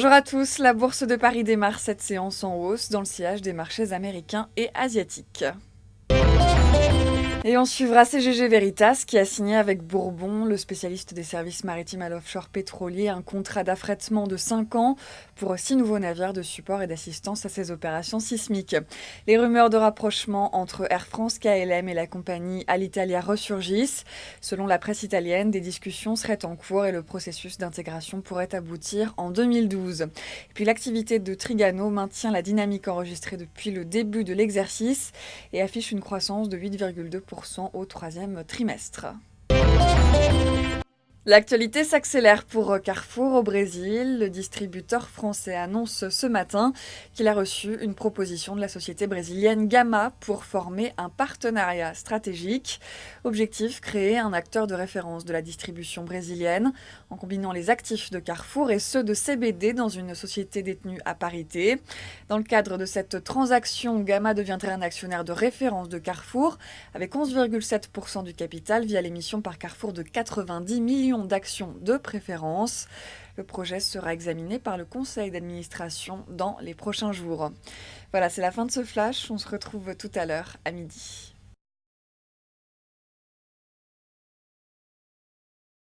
Bonjour à tous, la bourse de Paris démarre cette séance en hausse dans le sillage des marchés américains et asiatiques. Et on suivra CGG Veritas qui a signé avec Bourbon, le spécialiste des services maritimes à l'offshore pétrolier, un contrat d'affrètement de 5 ans pour 6 nouveaux navires de support et d'assistance à ces opérations sismiques. Les rumeurs de rapprochement entre Air France, KLM et la compagnie Alitalia ressurgissent. Selon la presse italienne, des discussions seraient en cours et le processus d'intégration pourrait aboutir en 2012. Et puis l'activité de Trigano maintient la dynamique enregistrée depuis le début de l'exercice et affiche une croissance de 8,2% au troisième trimestre. L'actualité s'accélère pour Carrefour au Brésil. Le distributeur français annonce ce matin qu'il a reçu une proposition de la société brésilienne Gama pour former un partenariat stratégique. Objectif, créer un acteur de référence de la distribution brésilienne en combinant les actifs de Carrefour et ceux de CBD dans une société détenue à parité. Dans le cadre de cette transaction, Gama deviendrait un actionnaire de référence de Carrefour avec 11,7% du capital via l'émission par Carrefour de 90 millions d'actions de préférence. Le projet sera examiné par le conseil d'administration dans les prochains jours. Voilà, c'est la fin de ce flash. On se retrouve tout à l'heure à midi.